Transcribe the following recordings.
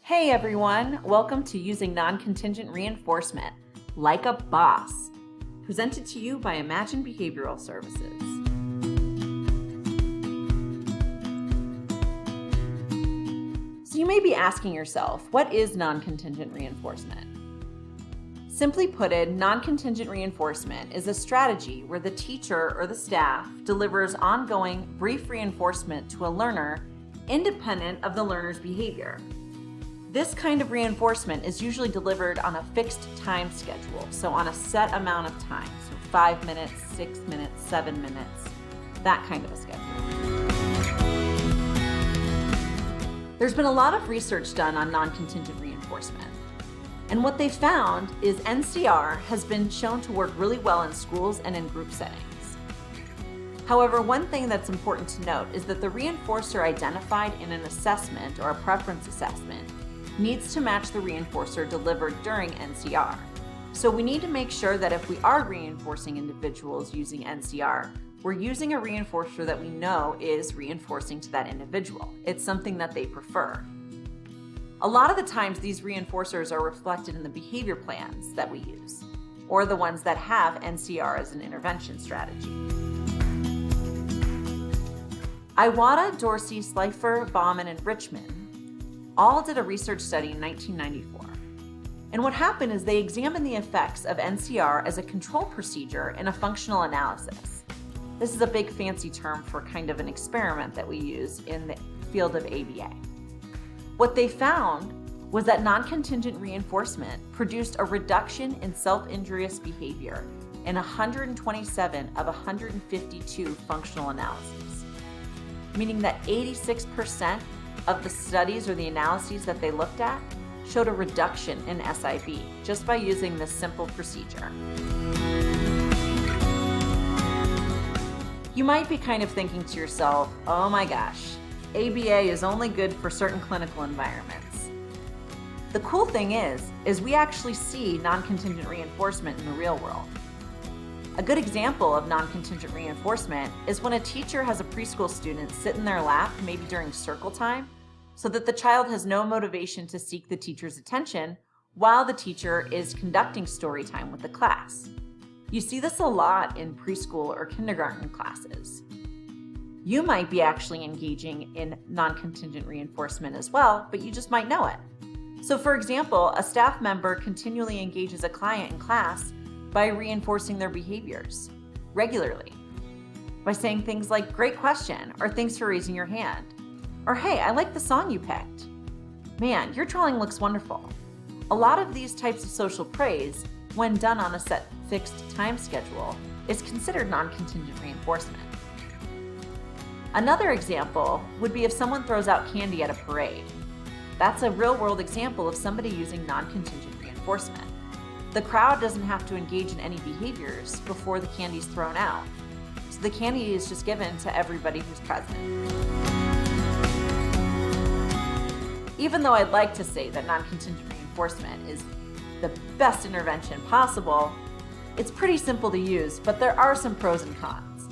Hey everyone, welcome to Using Non-Contingent Reinforcement Like a Boss, presented to you by Imagine Behavioral Services. So you may be asking yourself, what is non-contingent reinforcement? Simply put, non-contingent reinforcement is a strategy where the teacher or the staff delivers ongoing brief reinforcement to a learner independent of the learner's behavior. This kind of reinforcement is usually delivered on a fixed time schedule, so on a set amount of time, so 5 minutes, 6 minutes, 7 minutes, that kind of a schedule. There's been a lot of research done on non-contingent reinforcement, and what they found is NCR has been shown to work really well in schools and in group settings. However, one thing that's important to note is that the reinforcer identified in an assessment or a preference assessment needs to match the reinforcer delivered during NCR. So we need to make sure that if we are reinforcing individuals using NCR, we're using a reinforcer that we know is reinforcing to that individual. It's something that they prefer. A lot of the times these reinforcers are reflected in the behavior plans that we use, or the ones that have NCR as an intervention strategy. Iwata, Dorsey, Slifer, Bauman, and Richmond all did a research study in 1994. And what happened is they examined the effects of NCR as a control procedure in a functional analysis. This is a big fancy term for kind of an experiment that we use in the field of ABA. What they found was that non-contingent reinforcement produced a reduction in self-injurious behavior in 127 of 152 functional analyses, meaning that 86% of the studies or the analyses that they looked at showed a reduction in SIB just by using this simple procedure. You might be kind of thinking to yourself, oh my gosh, ABA is only good for certain clinical environments. The cool thing is we actually see non-contingent reinforcement in the real world. A good example of non-contingent reinforcement is when a teacher has a preschool student sit in their lap, maybe during circle time, so that the child has no motivation to seek the teacher's attention while the teacher is conducting story time with the class. You see this a lot in preschool or kindergarten classes. You might be actually engaging in non-contingent reinforcement as well, but you just might know it. So for example, a staff member continually engages a client in class by reinforcing their behaviors regularly, by saying things like, great question, or thanks for raising your hand, or hey, I like the song you picked. Man, your drawing looks wonderful. A lot of these types of social praise, when done on a set fixed time schedule, is considered non-contingent reinforcement. Another example would be if someone throws out candy at a parade. That's a real-world example of somebody using non-contingent reinforcement. The crowd doesn't have to engage in any behaviors before the candy is thrown out. So the candy is just given to everybody who's present. Even though I'd like to say that non-contingent reinforcement is the best intervention possible, it's pretty simple to use, but there are some pros and cons.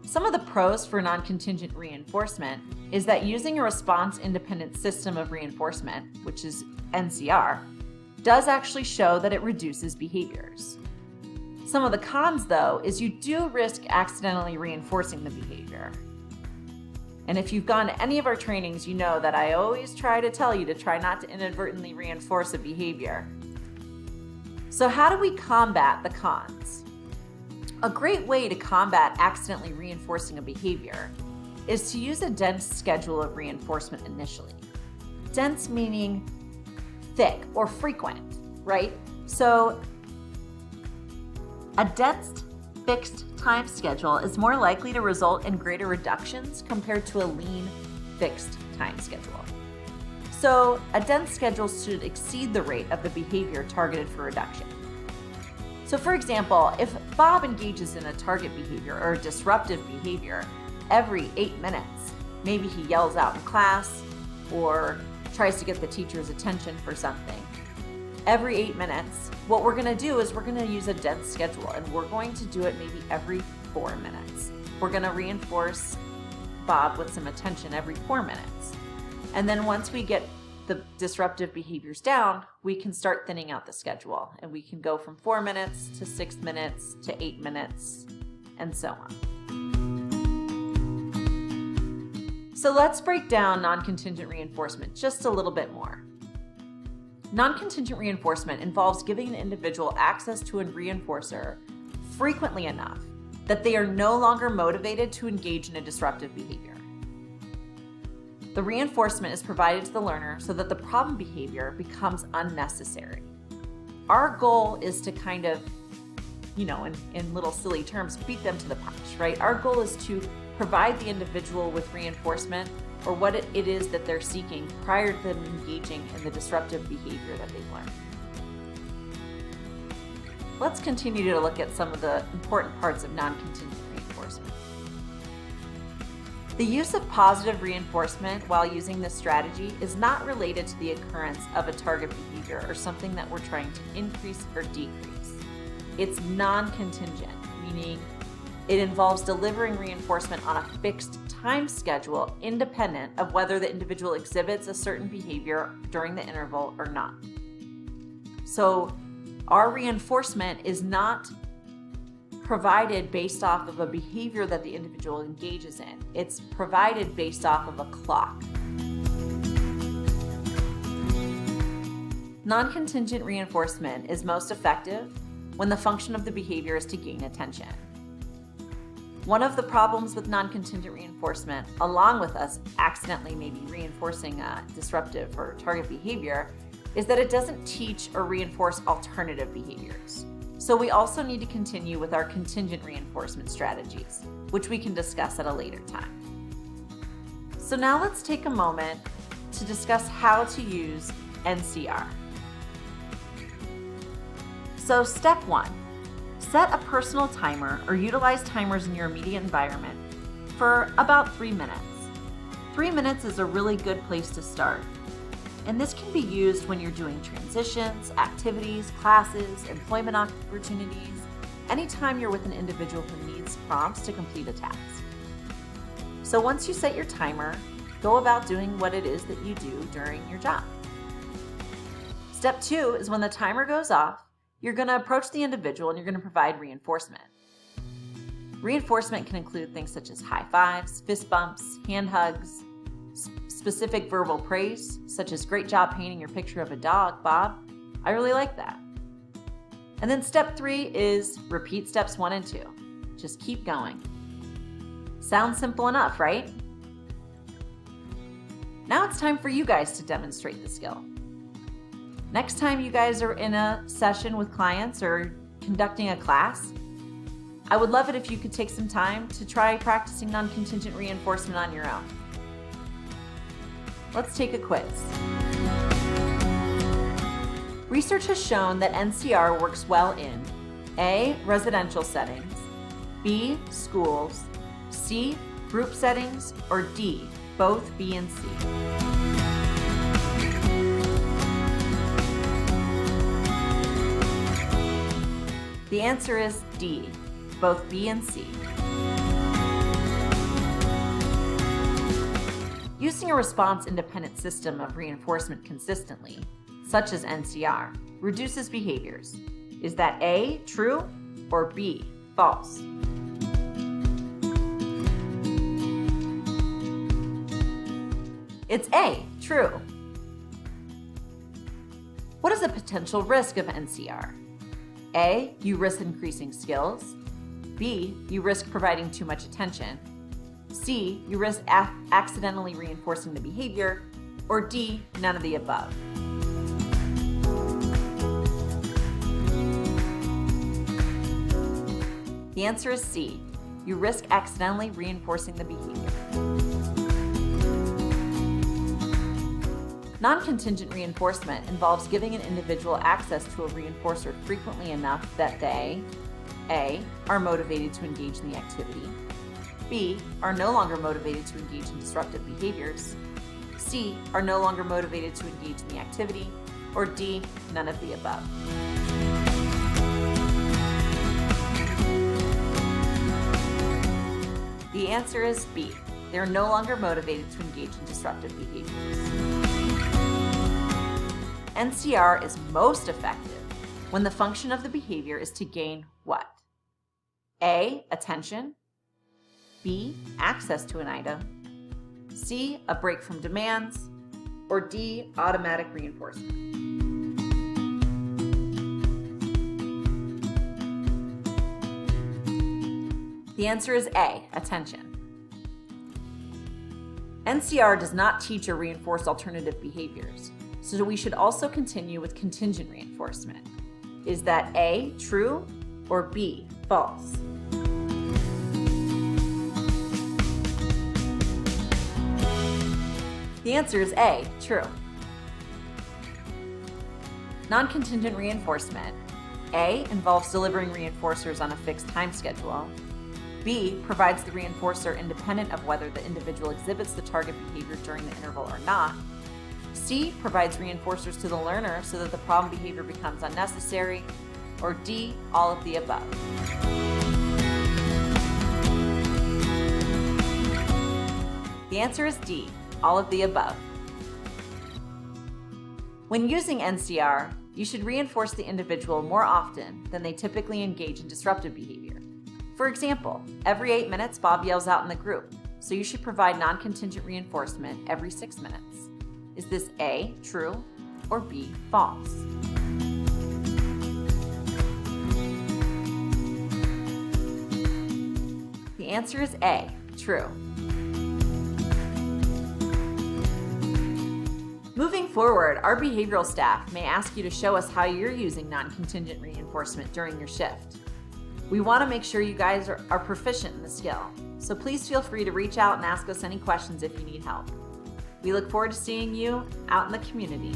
Some of the pros for non-contingent reinforcement is that using a response-independent system of reinforcement, which is NCR, does actually show that it reduces behaviors. Some of the cons, though, is you do risk accidentally reinforcing the behavior. And if you've gone to any of our trainings, you know that I always try to tell you to try not to inadvertently reinforce a behavior. So how do we combat the cons? A great way to combat accidentally reinforcing a behavior is to use a dense schedule of reinforcement initially. Dense meaning thick or frequent, right? So a dense fixed time schedule is more likely to result in greater reductions compared to a lean fixed time schedule. So a dense schedule should exceed the rate of the behavior targeted for reduction. So for example, if Bob engages in a target behavior or a disruptive behavior every 8 minutes, maybe he yells out in class or tries to get the teacher's attention for something. Every 8 minutes, what we're gonna do is we're gonna use a dense schedule, and we're going to do it maybe every 4 minutes. We're gonna reinforce Bob with some attention every 4 minutes. And then once we get the disruptive behaviors down, we can start thinning out the schedule, and we can go from 4 minutes to 6 minutes to 8 minutes and so on. So let's break down non-contingent reinforcement just a little bit more. Non-contingent reinforcement involves giving an individual access to a reinforcer frequently enough that they are no longer motivated to engage in a disruptive behavior. The reinforcement is provided to the learner so that the problem behavior becomes unnecessary. Our goal is to kind of, in little silly terms, beat them to the punch, right? Our goal is to provide the individual with reinforcement or what it is that they're seeking prior to them engaging in the disruptive behavior that they've learned. Let's continue to look at some of the important parts of non-contingent reinforcement. The use of positive reinforcement while using this strategy is not related to the occurrence of a target behavior or something that we're trying to increase or decrease. It's non-contingent, meaning it involves delivering reinforcement on a fixed time schedule independent of whether the individual exhibits a certain behavior during the interval or not. So our reinforcement is not provided based off of a behavior that the individual engages in. It's provided based off of a clock. Non-contingent reinforcement is most effective when the function of the behavior is to gain attention. One of the problems with non-contingent reinforcement, along with us accidentally maybe reinforcing a disruptive or target behavior, is that it doesn't teach or reinforce alternative behaviors. So we also need to continue with our contingent reinforcement strategies, which we can discuss at a later time. So now let's take a moment to discuss how to use NCR. So step 1, set a personal timer or utilize timers in your immediate environment for about 3 minutes. 3 minutes is a really good place to start. And this can be used when you're doing transitions, activities, classes, employment opportunities, anytime you're with an individual who needs prompts to complete a task. So once you set your timer, go about doing what it is that you do during your job. Step 2 is when the timer goes off, you're going to approach the individual and you're going to provide reinforcement. Reinforcement can include things such as high fives, fist bumps, hand hugs, specific verbal praise, such as "Great job painting your picture of a dog, Bob. I really like that." And then step 3 is repeat steps 1 and 2. Just keep going. Sounds simple enough, right? Now it's time for you guys to demonstrate the skill. Next time you guys are in a session with clients or conducting a class, I would love it if you could take some time to try practicing non-contingent reinforcement on your own. Let's take a quiz. Research has shown that NCR works well in A, residential settings, B, schools, C, group settings, or D, both B and C. The answer is D, both B and C. Using a response-independent system of reinforcement consistently, such as NCR, reduces behaviors. Is that A, true, or B, false? It's A, true. What is the potential risk of NCR? A, you risk increasing skills. B, you risk providing too much attention. C, you risk accidentally reinforcing the behavior. Or D, none of the above. The answer is C, you risk accidentally reinforcing the behavior. Non-contingent reinforcement involves giving an individual access to a reinforcer frequently enough that they, A, are motivated to engage in the activity, B, are no longer motivated to engage in disruptive behaviors, C, are no longer motivated to engage in the activity, or D, none of the above. The answer is B. They are no longer motivated to engage in disruptive behaviors. NCR is most effective when the function of the behavior is to gain what? A, attention, B, access to an item, C, a break from demands, or D, automatic reinforcement. The answer is A, attention. NCR does not teach or reinforce alternative behaviors, so we should also continue with contingent reinforcement. Is that A, true, or B, false? The answer is A, true. Non-contingent reinforcement. A, involves delivering reinforcers on a fixed time schedule. B, provides the reinforcer independent of whether the individual exhibits the target behavior during the interval or not. C, provides reinforcers to the learner so that the problem behavior becomes unnecessary. Or D, all of the above. The answer is D, all of the above. When using NCR, you should reinforce the individual more often than they typically engage in disruptive behavior. For example, every 8 minutes, Bob yells out in the group, so you should provide non-contingent reinforcement every 6 minutes. Is this A, true, or B, false? The answer is A, true. Moving forward, our behavioral staff may ask you to show us how you're using non-contingent reinforcement during your shift. We want to make sure you guys are proficient in the skill, so please feel free to reach out and ask us any questions if you need help. We look forward to seeing you out in the community.